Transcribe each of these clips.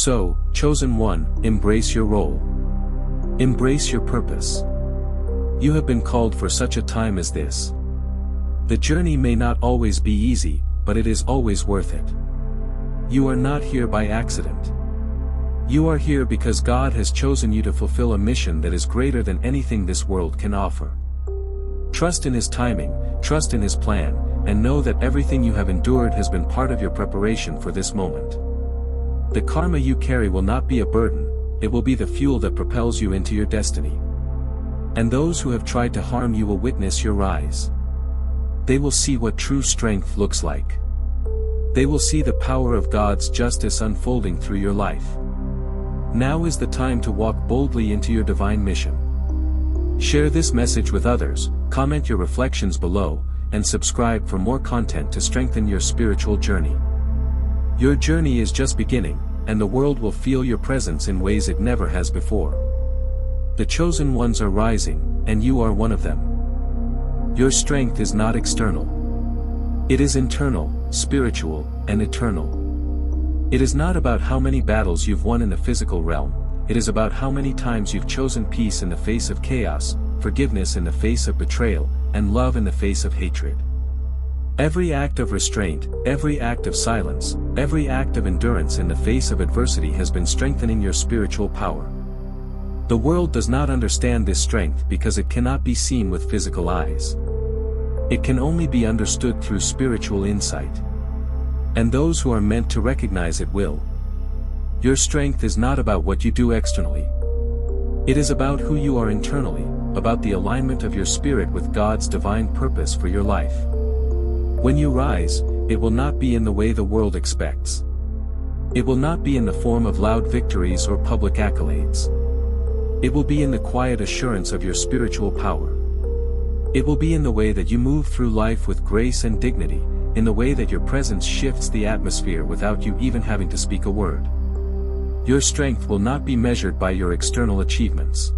So, chosen one, embrace your role. Embrace your purpose. You have been called for such a time as this. The journey may not always be easy, but it is always worth it. You are not here by accident. You are here because God has chosen you to fulfill a mission that is greater than anything this world can offer. Trust in His timing, trust in His plan, and know that everything you have endured has been part of your preparation for this moment. The karma you carry will not be a burden, it will be the fuel that propels you into your destiny. And those who have tried to harm you will witness your rise. They will see what true strength looks like. They will see the power of God's justice unfolding through your life. Now is the time to walk boldly into your divine mission. Share this message with others, comment your reflections below, and subscribe for more content to strengthen your spiritual journey. Your journey is just beginning, and the world will feel your presence in ways it never has before. The chosen ones are rising, and you are one of them. Your strength is not external. It is internal, spiritual, and eternal. It is not about how many battles you've won in the physical realm, it is about how many times you've chosen peace in the face of chaos, forgiveness in the face of betrayal, and love in the face of hatred. Every act of restraint, every act of silence, every act of endurance in the face of adversity has been strengthening your spiritual power. The world does not understand this strength because it cannot be seen with physical eyes. It can only be understood through spiritual insight. And those who are meant to recognize it will. Your strength is not about what you do externally. It is about who you are internally, about the alignment of your spirit with God's divine purpose for your life. When you rise, it will not be in the way the world expects. It will not be in the form of loud victories or public accolades. It will be in the quiet assurance of your spiritual power. It will be in the way that you move through life with grace and dignity, in the way that your presence shifts the atmosphere without you even having to speak a word. Your strength will not be measured by your external achievements.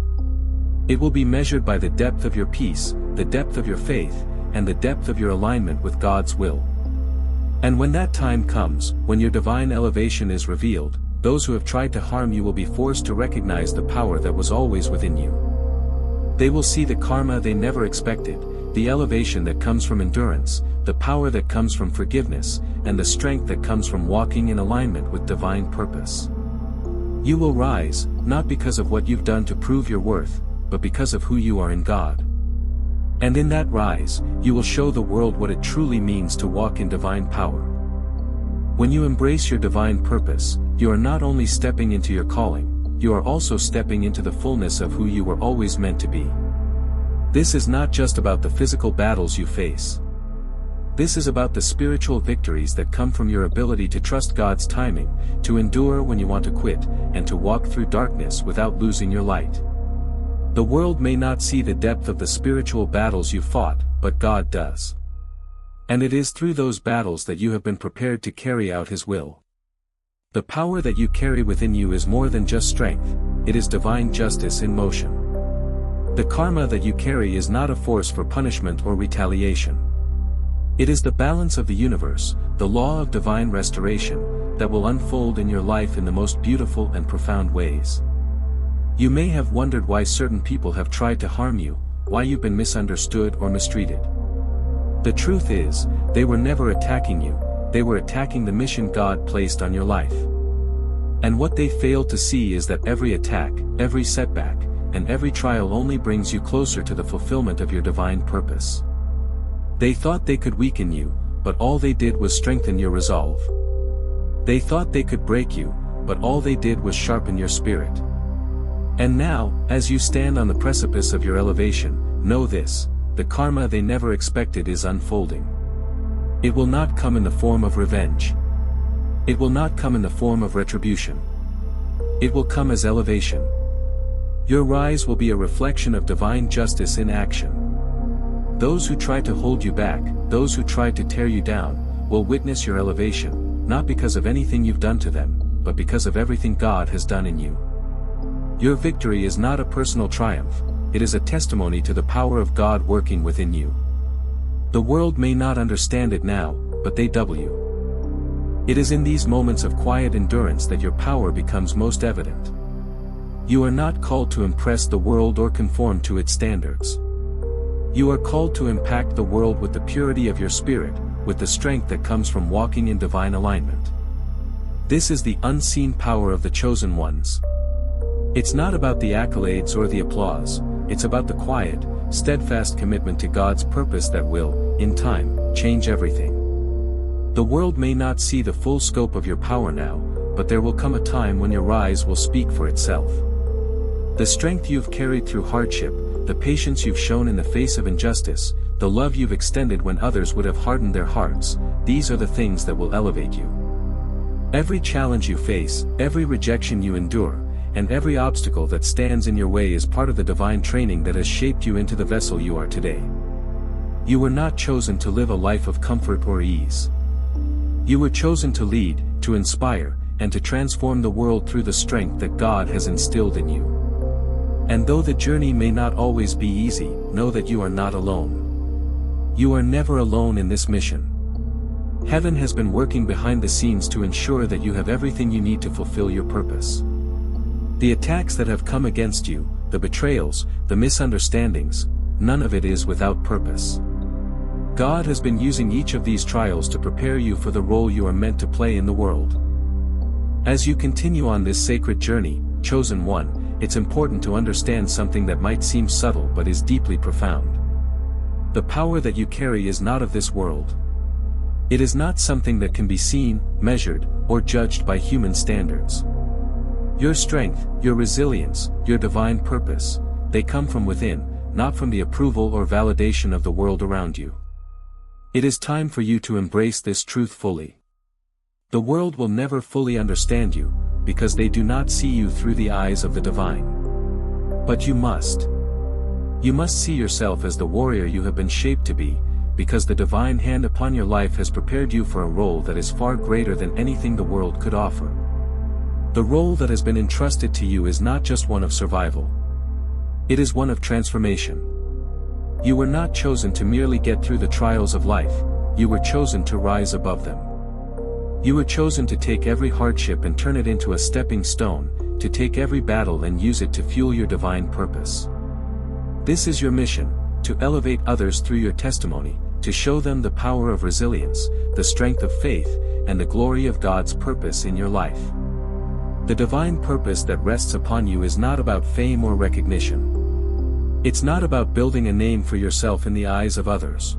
It will be measured by the depth of your peace, the depth of your faith, and the depth of your alignment with God's will. And when that time comes, when your divine elevation is revealed, those who have tried to harm you will be forced to recognize the power that was always within you. They will see the karma they never expected, the elevation that comes from endurance, the power that comes from forgiveness, and the strength that comes from walking in alignment with divine purpose. You will rise, not because of what you've done to prove your worth, but because of who you are in God. And in that rise, you will show the world what it truly means to walk in divine power. When you embrace your divine purpose, you are not only stepping into your calling, you are also stepping into the fullness of who you were always meant to be. This is not just about the physical battles you face. This is about the spiritual victories that come from your ability to trust God's timing, to endure when you want to quit, and to walk through darkness without losing your light. The world may not see the depth of the spiritual battles you fought, but God does. And it is through those battles that you have been prepared to carry out His will. The power that you carry within you is more than just strength, it is divine justice in motion. The karma that you carry is not a force for punishment or retaliation. It is the balance of the universe, the law of divine restoration, that will unfold in your life in the most beautiful and profound ways. You may have wondered why certain people have tried to harm you, why you've been misunderstood or mistreated. The truth is, they were never attacking you, they were attacking the mission God placed on your life. And what they failed to see is that every attack, every setback, and every trial only brings you closer to the fulfillment of your divine purpose. They thought they could weaken you, but all they did was strengthen your resolve. They thought they could break you, but all they did was sharpen your spirit. And now, as you stand on the precipice of your elevation, know this, the karma they never expected is unfolding. It will not come in the form of revenge. It will not come in the form of retribution. It will come as elevation. Your rise will be a reflection of divine justice in action. Those who try to hold you back, those who try to tear you down, will witness your elevation, not because of anything you've done to them, but because of everything God has done in you. Your victory is not a personal triumph, it is a testimony to the power of God working within you. The world may not understand it now, but they will. It is in these moments of quiet endurance that your power becomes most evident. You are not called to impress the world or conform to its standards. You are called to impact the world with the purity of your spirit, with the strength that comes from walking in divine alignment. This is the unseen power of the chosen ones. It's not about the accolades or the applause, it's about the quiet, steadfast commitment to God's purpose that will, in time, change everything. The world may not see the full scope of your power now, but there will come a time when your rise will speak for itself. The strength you've carried through hardship, the patience you've shown in the face of injustice, the love you've extended when others would have hardened their hearts, these are the things that will elevate you. Every challenge you face, every rejection you endure, and every obstacle that stands in your way is part of the divine training that has shaped you into the vessel you are today. You were not chosen to live a life of comfort or ease. You were chosen to lead, to inspire, and to transform the world through the strength that God has instilled in you. And though the journey may not always be easy, know that you are not alone. You are never alone in this mission. Heaven has been working behind the scenes to ensure that you have everything you need to fulfill your purpose. The attacks that have come against you, the betrayals, the misunderstandings, none of it is without purpose. God has been using each of these trials to prepare you for the role you are meant to play in the world. As you continue on this sacred journey, chosen one, it's important to understand something that might seem subtle but is deeply profound. The power that you carry is not of this world. It is not something that can be seen, measured, or judged by human standards. Your strength, your resilience, your divine purpose, they come from within, not from the approval or validation of the world around you. It is time for you to embrace this truth fully. The world will never fully understand you, because they do not see you through the eyes of the divine. But you must. You must see yourself as the warrior you have been shaped to be, because the divine hand upon your life has prepared you for a role that is far greater than anything the world could offer. The role that has been entrusted to you is not just one of survival. It is one of transformation. You were not chosen to merely get through the trials of life, you were chosen to rise above them. You were chosen to take every hardship and turn it into a stepping stone, to take every battle and use it to fuel your divine purpose. This is your mission, to elevate others through your testimony, to show them the power of resilience, the strength of faith, and the glory of God's purpose in your life. The divine purpose that rests upon you is not about fame or recognition. It's not about building a name for yourself in the eyes of others.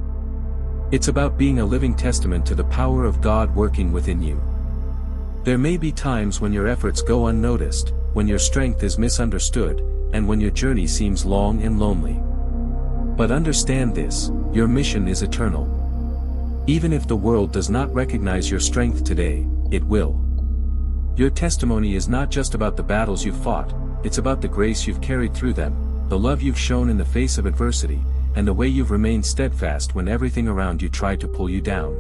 It's about being a living testament to the power of God working within you. There may be times when your efforts go unnoticed, when your strength is misunderstood, and when your journey seems long and lonely. But understand this, your mission is eternal. Even if the world does not recognize your strength today, it will. Your testimony is not just about the battles you've fought, it's about the grace you've carried through them, the love you've shown in the face of adversity, and the way you've remained steadfast when everything around you tried to pull you down.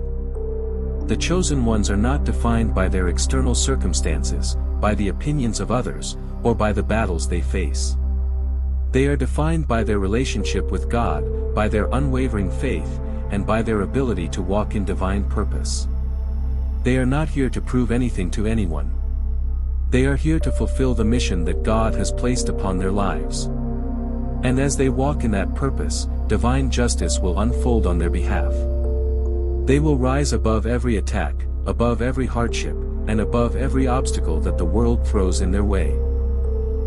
The chosen ones are not defined by their external circumstances, by the opinions of others, or by the battles they face. They are defined by their relationship with God, by their unwavering faith, and by their ability to walk in divine purpose. They are not here to prove anything to anyone. They are here to fulfill the mission that God has placed upon their lives. And as they walk in that purpose, divine justice will unfold on their behalf. They will rise above every attack, above every hardship, and above every obstacle that the world throws in their way.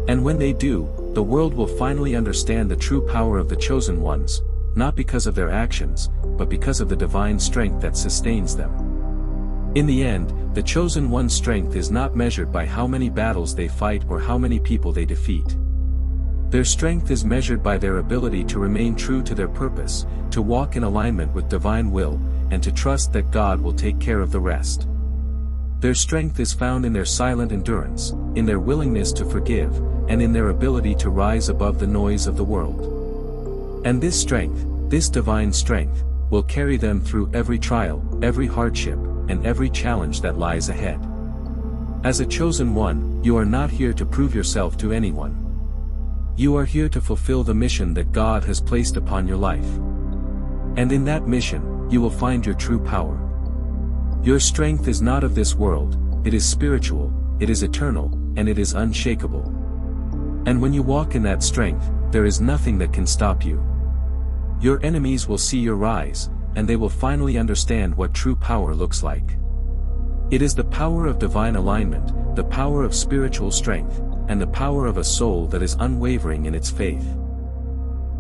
And when they do, the world will finally understand the true power of the chosen ones, not because of their actions, but because of the divine strength that sustains them. In the end, the chosen one's strength is not measured by how many battles they fight or how many people they defeat. Their strength is measured by their ability to remain true to their purpose, to walk in alignment with divine will, and to trust that God will take care of the rest. Their strength is found in their silent endurance, in their willingness to forgive, and in their ability to rise above the noise of the world. And this strength, this divine strength, will carry them through every trial, every hardship, and every challenge that lies ahead. As a chosen one, you are not here to prove yourself to anyone. You are here to fulfill the mission that God has placed upon your life. And in that mission, you will find your true power. Your strength is not of this world, it is spiritual, it is eternal, and it is unshakable. And when you walk in that strength, there is nothing that can stop you. Your enemies will see your rise, and they will finally understand what true power looks like. It is the power of divine alignment, the power of spiritual strength, and the power of a soul that is unwavering in its faith.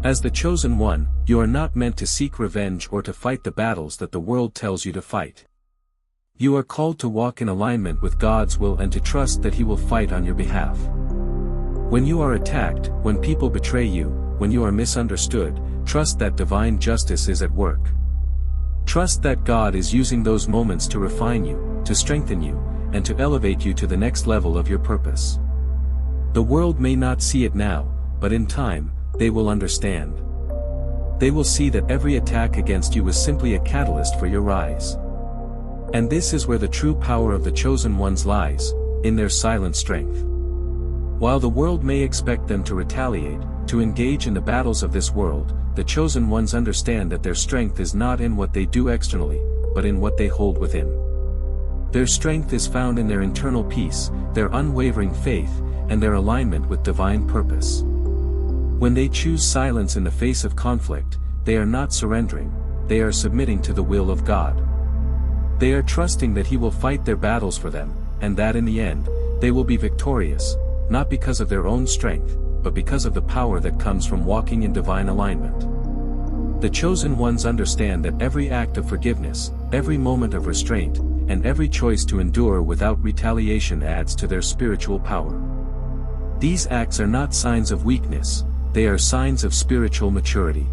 As the chosen one, you are not meant to seek revenge or to fight the battles that the world tells you to fight. You are called to walk in alignment with God's will and to trust that He will fight on your behalf. When you are attacked, when people betray you, when you are misunderstood, trust that divine justice is at work. Trust that God is using those moments to refine you, to strengthen you, and to elevate you to the next level of your purpose. The world may not see it now, but in time, they will understand. They will see that every attack against you was simply a catalyst for your rise. And this is where the true power of the chosen ones lies, in their silent strength. While the world may expect them to retaliate, to engage in the battles of this world, the chosen ones understand that their strength is not in what they do externally, but in what they hold within. Their strength is found in their internal peace, their unwavering faith, and their alignment with divine purpose. When they choose silence in the face of conflict, they are not surrendering, they are submitting to the will of God. They are trusting that He will fight their battles for them, and that in the end, they will be victorious, not because of their own strength, but because of the power that comes from walking in divine alignment. The chosen ones understand that every act of forgiveness, every moment of restraint, and every choice to endure without retaliation adds to their spiritual power. These acts are not signs of weakness, they are signs of spiritual maturity.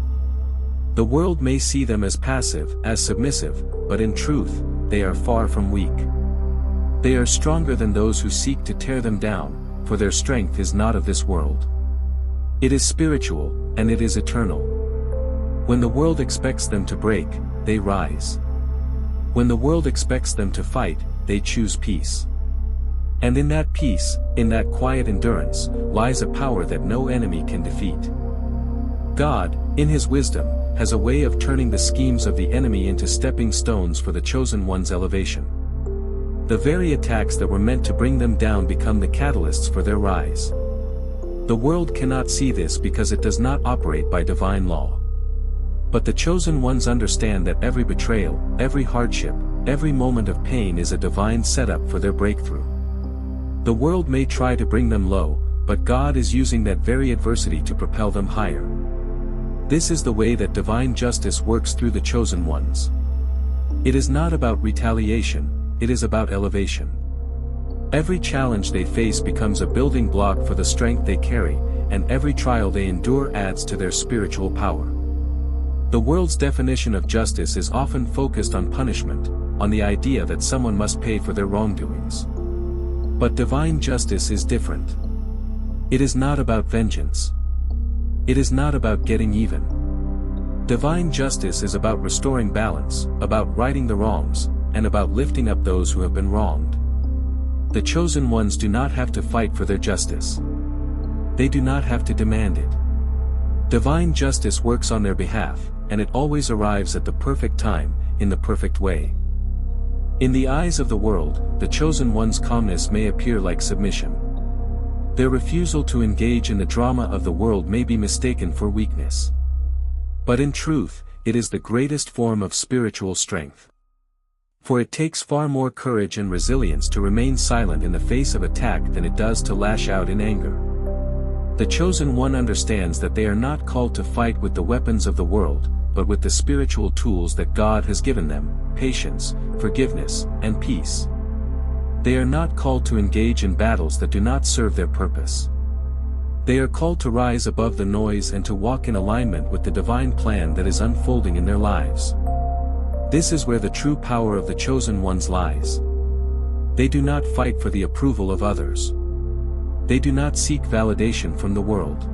The world may see them as passive, as submissive, but in truth, they are far from weak. They are stronger than those who seek to tear them down, for their strength is not of this world. It is spiritual, and it is eternal. When the world expects them to break, they rise. When the world expects them to fight, they choose peace. And in that peace, in that quiet endurance, lies a power that no enemy can defeat. God, in His wisdom, has a way of turning the schemes of the enemy into stepping stones for the chosen one's elevation. The very attacks that were meant to bring them down become the catalysts for their rise. The world cannot see this because it does not operate by divine law. But the chosen ones understand that every betrayal, every hardship, every moment of pain is a divine setup for their breakthrough. The world may try to bring them low, but God is using that very adversity to propel them higher. This is the way that divine justice works through the chosen ones. It is not about retaliation, it is about elevation. Every challenge they face becomes a building block for the strength they carry, and every trial they endure adds to their spiritual power. The world's definition of justice is often focused on punishment, on the idea that someone must pay for their wrongdoings. But divine justice is different. It is not about vengeance. It is not about getting even. Divine justice is about restoring balance, about righting the wrongs, and about lifting up those who have been wronged. The chosen ones do not have to fight for their justice. They do not have to demand it. Divine justice works on their behalf, and it always arrives at the perfect time, in the perfect way. In the eyes of the world, the chosen one's calmness may appear like submission. Their refusal to engage in the drama of the world may be mistaken for weakness. But in truth, it is the greatest form of spiritual strength. For it takes far more courage and resilience to remain silent in the face of attack than it does to lash out in anger. The chosen one understands that they are not called to fight with the weapons of the world, but with the spiritual tools that God has given them: patience, forgiveness, and peace. They are not called to engage in battles that do not serve their purpose. They are called to rise above the noise and to walk in alignment with the divine plan that is unfolding in their lives. This is where the true power of the chosen ones lies. They do not fight for the approval of others. They do not seek validation from the world.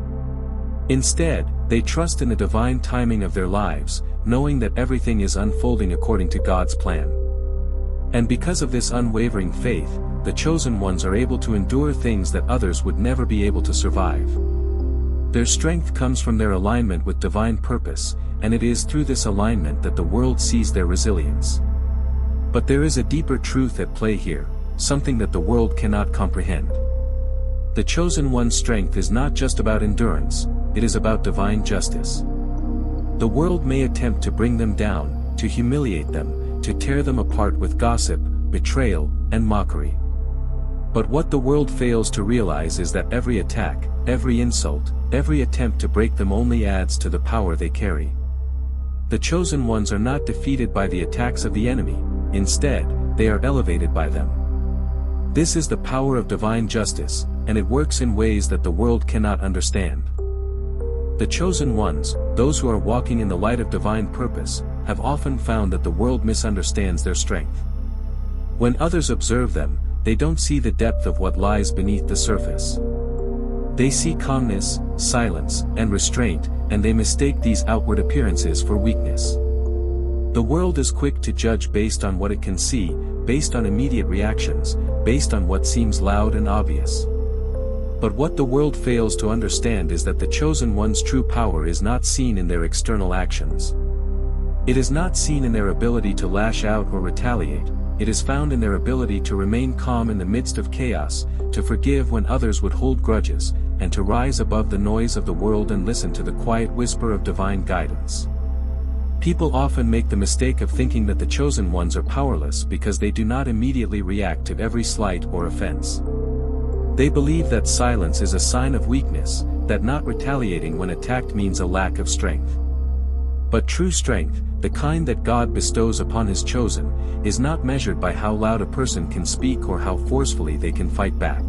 Instead, they trust in the divine timing of their lives, knowing that everything is unfolding according to God's plan. And because of this unwavering faith, the chosen ones are able to endure things that others would never be able to survive. Their strength comes from their alignment with divine purpose, and it is through this alignment that the world sees their resilience. But there is a deeper truth at play here, something that the world cannot comprehend. The chosen one's strength is not just about endurance, it is about divine justice. The world may attempt to bring them down, to humiliate them, to tear them apart with gossip, betrayal, and mockery. But what the world fails to realize is that every attack, every insult, every attempt to break them only adds to the power they carry. The chosen ones are not defeated by the attacks of the enemy, instead, they are elevated by them. This is the power of divine justice, and it works in ways that the world cannot understand. The chosen ones, those who are walking in the light of divine purpose, have often found that the world misunderstands their strength. When others observe them, they don't see the depth of what lies beneath the surface. They see calmness, silence, and restraint, and they mistake these outward appearances for weakness. The world is quick to judge based on what it can see, based on immediate reactions, based on what seems loud and obvious. But what the world fails to understand is that the chosen one's true power is not seen in their external actions. It is not seen in their ability to lash out or retaliate, it is found in their ability to remain calm in the midst of chaos, to forgive when others would hold grudges, and to rise above the noise of the world and listen to the quiet whisper of divine guidance. People often make the mistake of thinking that the chosen ones are powerless because they do not immediately react to every slight or offense. They believe that silence is a sign of weakness, that not retaliating when attacked means a lack of strength. But true strength, the kind that God bestows upon His chosen, is not measured by how loud a person can speak or how forcefully they can fight back.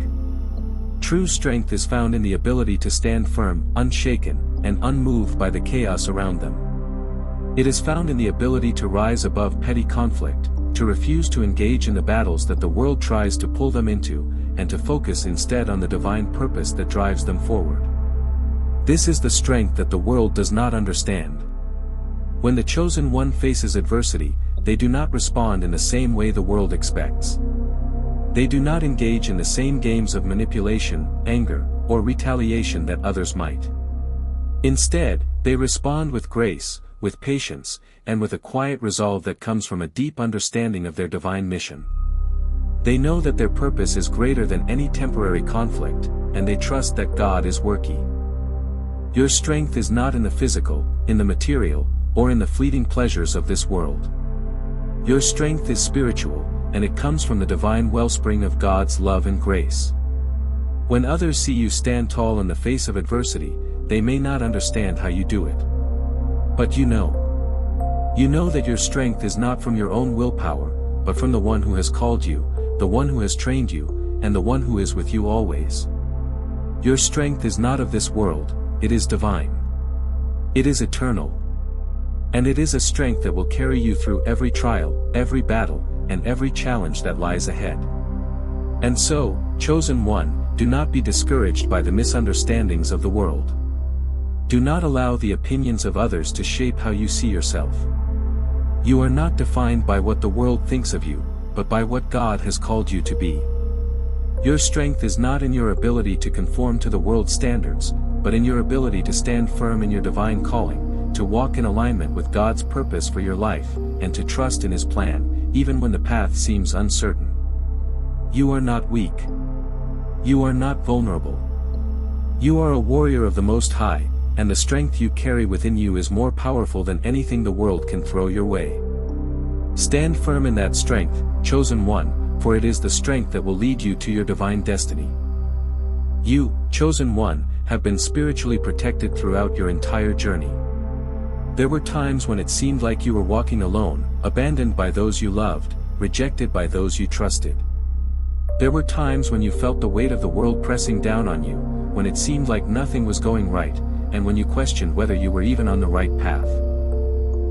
True strength is found in the ability to stand firm, unshaken, and unmoved by the chaos around them. It is found in the ability to rise above petty conflict, to refuse to engage in the battles that the world tries to pull them into, and to focus instead on the divine purpose that drives them forward. This is the strength that the world does not understand. When the chosen one faces adversity, they do not respond in the same way the world expects. They do not engage in the same games of manipulation, anger, or retaliation that others might. Instead, they respond with grace, with patience, and with a quiet resolve that comes from a deep understanding of their divine mission. They know that their purpose is greater than any temporary conflict, and they trust that God is working. Your strength is not in the physical, in the material, or in the fleeting pleasures of this world. Your strength is spiritual, and it comes from the divine wellspring of God's love and grace. When others see you stand tall in the face of adversity, they may not understand how you do it. But you know. You know that your strength is not from your own willpower, but from the one who has called you, the one who has trained you, and the one who is with you always. Your strength is not of this world, it is divine. It is eternal. And it is a strength that will carry you through every trial, every battle, and every challenge that lies ahead. And so, chosen one, do not be discouraged by the misunderstandings of the world. Do not allow the opinions of others to shape how you see yourself. You are not defined by what the world thinks of you, but by what God has called you to be. Your strength is not in your ability to conform to the world's standards, but in your ability to stand firm in your divine calling, to walk in alignment with God's purpose for your life, and to trust in His plan, even when the path seems uncertain. You are not weak. You are not vulnerable. You are a warrior of the Most High, and the strength you carry within you is more powerful than anything the world can throw your way. Stand firm in that strength, chosen one, for it is the strength that will lead you to your divine destiny. You, chosen one, have been spiritually protected throughout your entire journey. There were times when it seemed like you were walking alone, abandoned by those you loved, rejected by those you trusted. There were times when you felt the weight of the world pressing down on you, when it seemed like nothing was going right, and when you questioned whether you were even on the right path.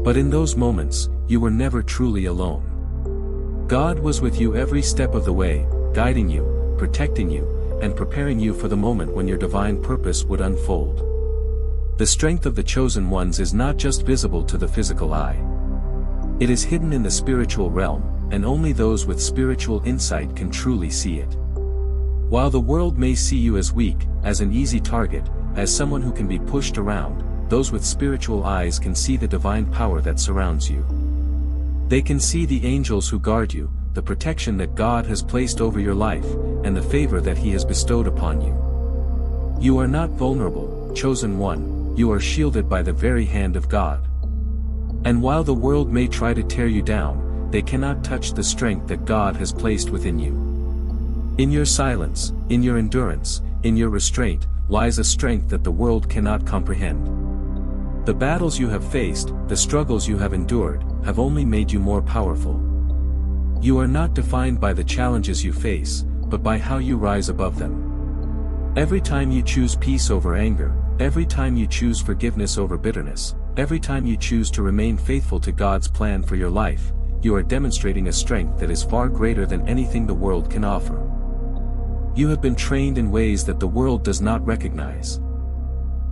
But in those moments, you were never truly alone. God was with you every step of the way, guiding you, protecting you, and preparing you for the moment when your divine purpose would unfold. The strength of the chosen ones is not just visible to the physical eye. It is hidden in the spiritual realm, and only those with spiritual insight can truly see it. While the world may see you as weak, as an easy target, as someone who can be pushed around, those with spiritual eyes can see the divine power that surrounds you. They can see the angels who guard you, the protection that God has placed over your life, and the favor that He has bestowed upon you. You are not vulnerable, chosen one, you are shielded by the very hand of God. And while the world may try to tear you down, they cannot touch the strength that God has placed within you. In your silence, in your endurance, in your restraint, lies a strength that the world cannot comprehend. The battles you have faced, the struggles you have endured, have only made you more powerful. You are not defined by the challenges you face, but by how you rise above them. Every time you choose peace over anger, every time you choose forgiveness over bitterness, every time you choose to remain faithful to God's plan for your life, you are demonstrating a strength that is far greater than anything the world can offer. You have been trained in ways that the world does not recognize.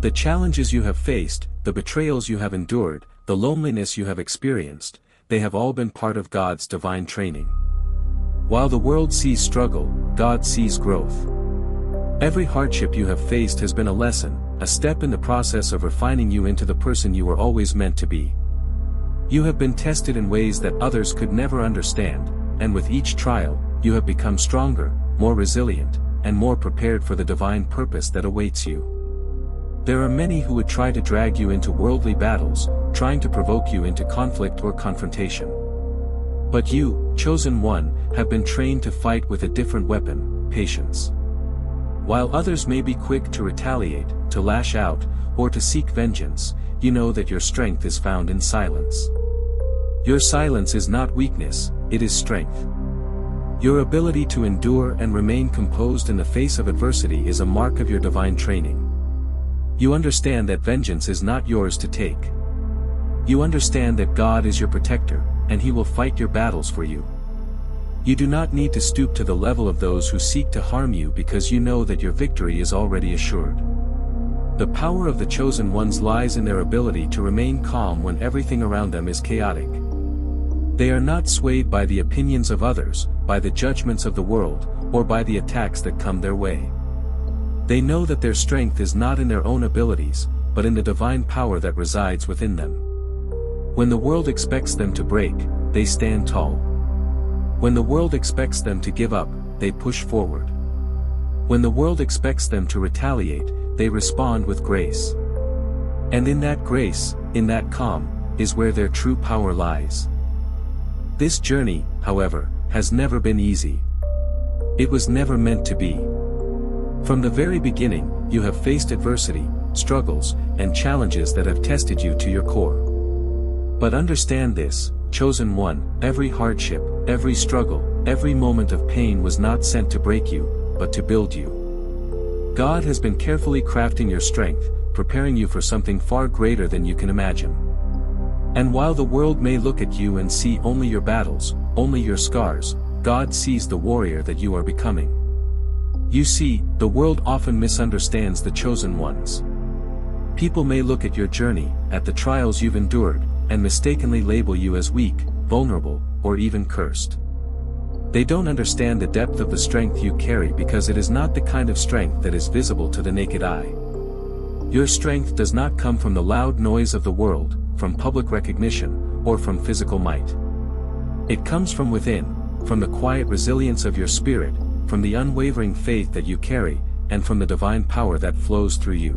The challenges you have faced, the betrayals you have endured, the loneliness you have experienced, they have all been part of God's divine training. While the world sees struggle, God sees growth. Every hardship you have faced has been a lesson, a step in the process of refining you into the person you were always meant to be. You have been tested in ways that others could never understand, and with each trial, you have become stronger, more resilient, and more prepared for the divine purpose that awaits you. There are many who would try to drag you into worldly battles, trying to provoke you into conflict or confrontation. But you, chosen one, have been trained to fight with a different weapon, patience. While others may be quick to retaliate, to lash out, or to seek vengeance, you know that your strength is found in silence. Your silence is not weakness, it is strength. Your ability to endure and remain composed in the face of adversity is a mark of your divine training. You understand that vengeance is not yours to take. You understand that God is your protector, and He will fight your battles for you. You do not need to stoop to the level of those who seek to harm you because you know that your victory is already assured. The power of the chosen ones lies in their ability to remain calm when everything around them is chaotic. They are not swayed by the opinions of others, by the judgments of the world, or by the attacks that come their way. They know that their strength is not in their own abilities, but in the divine power that resides within them. When the world expects them to break, they stand tall. When the world expects them to give up, they push forward. When the world expects them to retaliate, they respond with grace. And in that grace, in that calm, is where their true power lies. This journey, however, has never been easy. It was never meant to be. From the very beginning, you have faced adversity, struggles, and challenges that have tested you to your core. But understand this, chosen one, every hardship, every struggle, every moment of pain was not sent to break you, but to build you. God has been carefully crafting your strength, preparing you for something far greater than you can imagine. And while the world may look at you and see only your battles, only your scars, God sees the warrior that you are becoming. You see, the world often misunderstands the chosen ones. People may look at your journey, at the trials you've endured, and mistakenly label you as weak, vulnerable, or even cursed. They don't understand the depth of the strength you carry because it is not the kind of strength that is visible to the naked eye. Your strength does not come from the loud noise of the world, from public recognition, or from physical might. It comes from within, from the quiet resilience of your spirit, from the unwavering faith that you carry, and from the divine power that flows through you.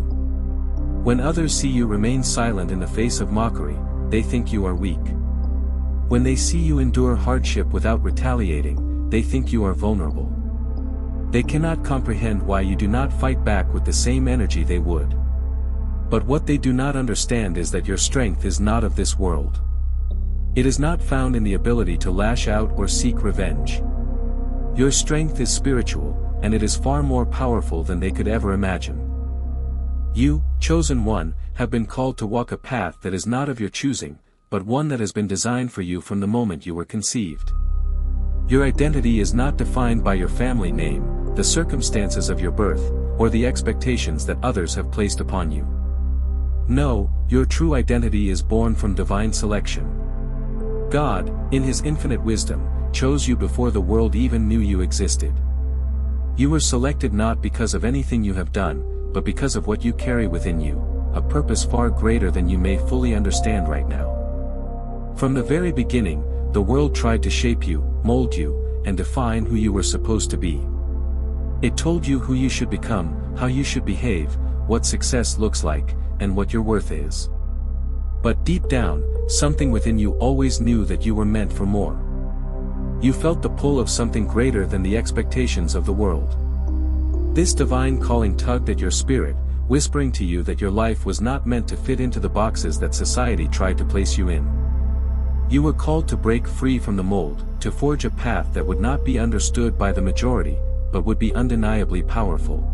When others see you remain silent in the face of mockery, they think you are weak. When they see you endure hardship without retaliating, they think you are vulnerable. They cannot comprehend why you do not fight back with the same energy they would. But what they do not understand is that your strength is not of this world. It is not found in the ability to lash out or seek revenge. Your strength is spiritual, and it is far more powerful than they could ever imagine. You, chosen one, have been called to walk a path that is not of your choosing, but one that has been designed for you from the moment you were conceived. Your identity is not defined by your family name, the circumstances of your birth, or the expectations that others have placed upon you. No, your true identity is born from divine selection. God, in His infinite wisdom, chose you before the world even knew you existed. You were selected not because of anything you have done, but because of what you carry within you, a purpose far greater than you may fully understand right now. From the very beginning, the world tried to shape you, mold you, and define who you were supposed to be. It told you who you should become, how you should behave, what success looks like, and what your worth is. But deep down, something within you always knew that you were meant for more. You felt the pull of something greater than the expectations of the world. This divine calling tugged at your spirit, whispering to you that your life was not meant to fit into the boxes that society tried to place you in. You were called to break free from the mold, to forge a path that would not be understood by the majority, but would be undeniably powerful.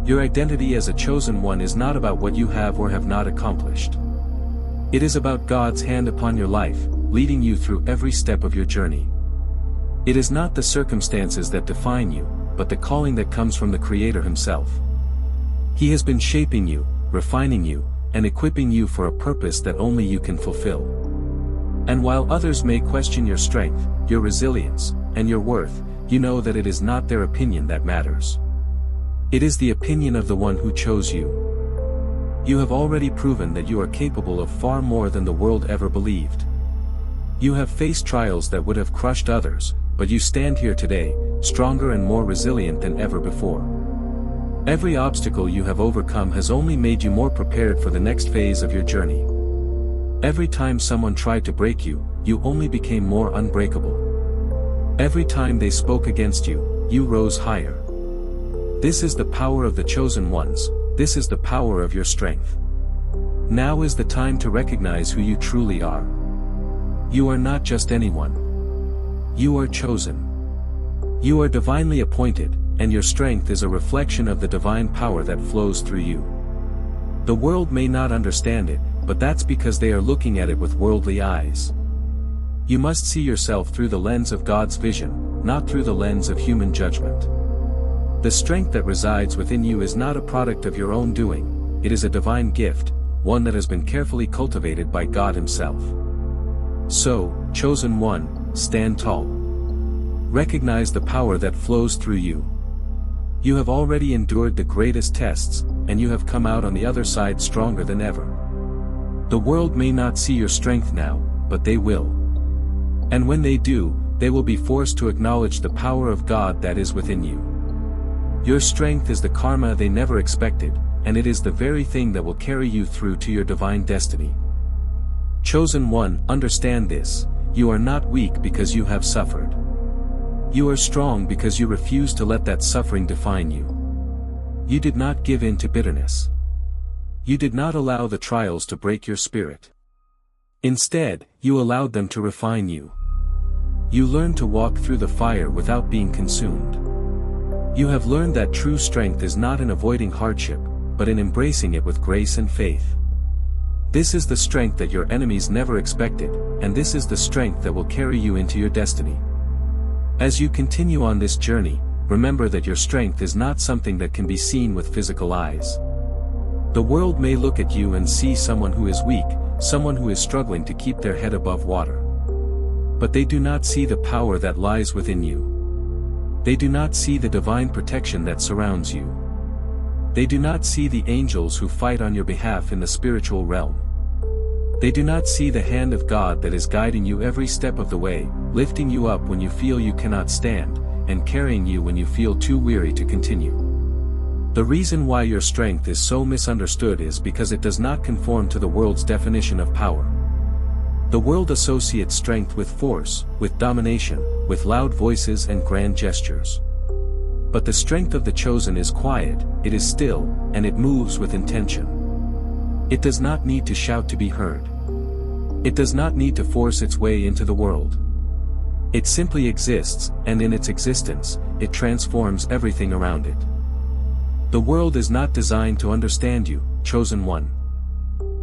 Your identity as a chosen one is not about what you have or have not accomplished. It is about God's hand upon your life, leading you through every step of your journey. It is not the circumstances that define you, but the calling that comes from the Creator Himself. He has been shaping you, refining you, and equipping you for a purpose that only you can fulfill. And while others may question your strength, your resilience, and your worth, you know that it is not their opinion that matters. It is the opinion of the one who chose you. You have already proven that you are capable of far more than the world ever believed. You have faced trials that would have crushed others, but you stand here today, stronger and more resilient than ever before. Every obstacle you have overcome has only made you more prepared for the next phase of your journey. Every time someone tried to break you, you only became more unbreakable. Every time they spoke against you, you rose higher. This is the power of the chosen ones, this is the power of your strength. Now is the time to recognize who you truly are. You are not just anyone. You are chosen. You are divinely appointed, and your strength is a reflection of the divine power that flows through you. The world may not understand it, but that's because they are looking at it with worldly eyes. You must see yourself through the lens of God's vision, not through the lens of human judgment. The strength that resides within you is not a product of your own doing, it is a divine gift, one that has been carefully cultivated by God Himself. So, chosen one, stand tall. Recognize the power that flows through you. You have already endured the greatest tests, and you have come out on the other side stronger than ever. The world may not see your strength now, but they will. And when they do, they will be forced to acknowledge the power of God that is within you. Your strength is the karma they never expected, and it is the very thing that will carry you through to your divine destiny. Chosen one, understand this, you are not weak because you have suffered. You are strong because you refuse to let that suffering define you. You did not give in to bitterness. You did not allow the trials to break your spirit. Instead, you allowed them to refine you. You learned to walk through the fire without being consumed. You have learned that true strength is not in avoiding hardship, but in embracing it with grace and faith. This is the strength that your enemies never expected, and this is the strength that will carry you into your destiny. As you continue on this journey, remember that your strength is not something that can be seen with physical eyes. The world may look at you and see someone who is weak, someone who is struggling to keep their head above water. But they do not see the power that lies within you. They do not see the divine protection that surrounds you. They do not see the angels who fight on your behalf in the spiritual realm. They do not see the hand of God that is guiding you every step of the way, lifting you up when you feel you cannot stand, and carrying you when you feel too weary to continue. The reason why your strength is so misunderstood is because it does not conform to the world's definition of power. The world associates strength with force, with domination, with loud voices and grand gestures. But the strength of the chosen is quiet, it is still, and it moves with intention. It does not need to shout to be heard. It does not need to force its way into the world. It simply exists, and in its existence, it transforms everything around it. The world is not designed to understand you, chosen one.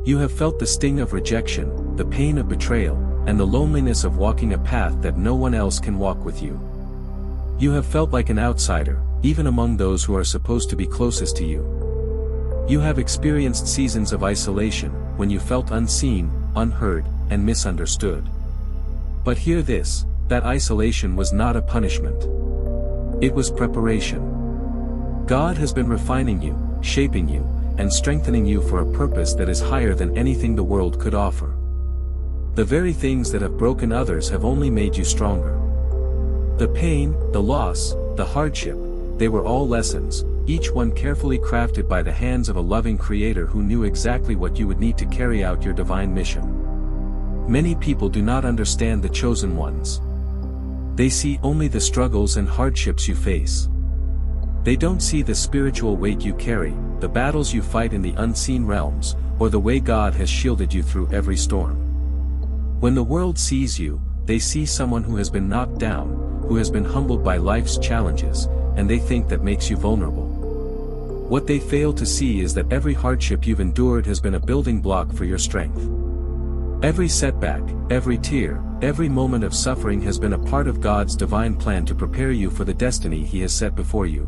You have felt the sting of rejection, the pain of betrayal, and the loneliness of walking a path that no one else can walk with you. You have felt like an outsider, even among those who are supposed to be closest to you. You have experienced seasons of isolation, when you felt unseen, unheard, and misunderstood. But hear this, that isolation was not a punishment. It was preparation. God has been refining you, shaping you, and strengthening you for a purpose that is higher than anything the world could offer. The very things that have broken others have only made you stronger. The pain, the loss, the hardship, they were all lessons, each one carefully crafted by the hands of a loving Creator who knew exactly what you would need to carry out your divine mission. Many people do not understand the chosen ones. They see only the struggles and hardships you face. They don't see the spiritual weight you carry, the battles you fight in the unseen realms, or the way God has shielded you through every storm. When the world sees you, they see someone who has been knocked down, who has been humbled by life's challenges, and they think that makes you vulnerable. What they fail to see is that every hardship you've endured has been a building block for your strength. Every setback, every tear, every moment of suffering has been a part of God's divine plan to prepare you for the destiny He has set before you.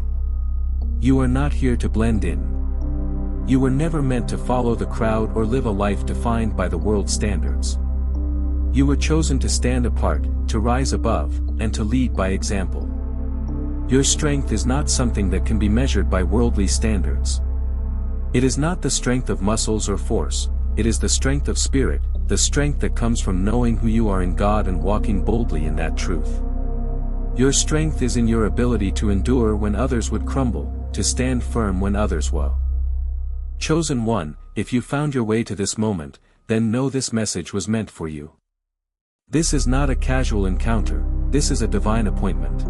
You are not here to blend in. You were never meant to follow the crowd or live a life defined by the world's standards. You were chosen to stand apart, to rise above, and to lead by example. Your strength is not something that can be measured by worldly standards. It is not the strength of muscles or force, it is the strength of spirit, the strength that comes from knowing who you are in God and walking boldly in that truth. Your strength is in your ability to endure when others would crumble, to stand firm when others will. Chosen one, if you found your way to this moment, then know this message was meant for you. This is not a casual encounter, this is a divine appointment.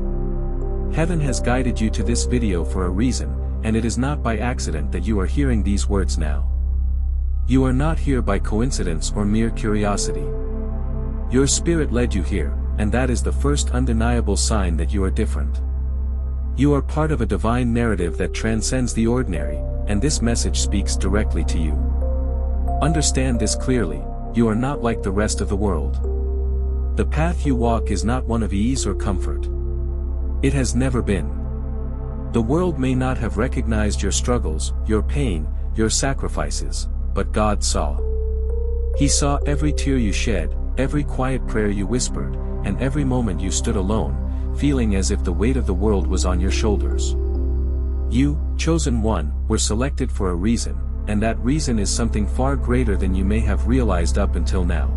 Heaven has guided you to this video for a reason, and it is not by accident that you are hearing these words now. You are not here by coincidence or mere curiosity. Your spirit led you here, and that is the first undeniable sign that you are different. You are part of a divine narrative that transcends the ordinary, and this message speaks directly to you. Understand this clearly, you are not like the rest of the world. The path you walk is not one of ease or comfort. It has never been. The world may not have recognized your struggles, your pain, your sacrifices, but God saw. He saw every tear you shed, every quiet prayer you whispered, and every moment you stood alone, feeling as if the weight of the world was on your shoulders. You, chosen one, were selected for a reason, and that reason is something far greater than you may have realized up until now.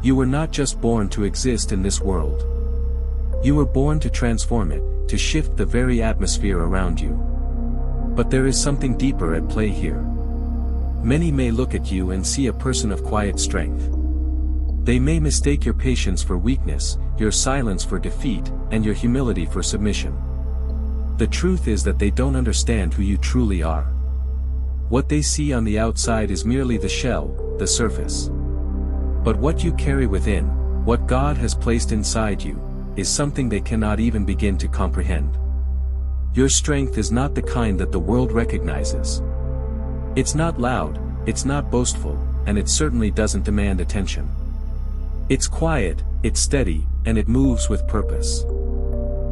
You were not just born to exist in this world. You were born to transform it, to shift the very atmosphere around you. But there is something deeper at play here. Many may look at you and see a person of quiet strength. They may mistake your patience for weakness, your silence for defeat, and your humility for submission. The truth is that they don't understand who you truly are. What they see on the outside is merely the shell, the surface. But what you carry within, what God has placed inside you, is something they cannot even begin to comprehend. Your strength is not the kind that the world recognizes. It's not loud, it's not boastful, and it certainly doesn't demand attention. It's quiet, it's steady, and it moves with purpose.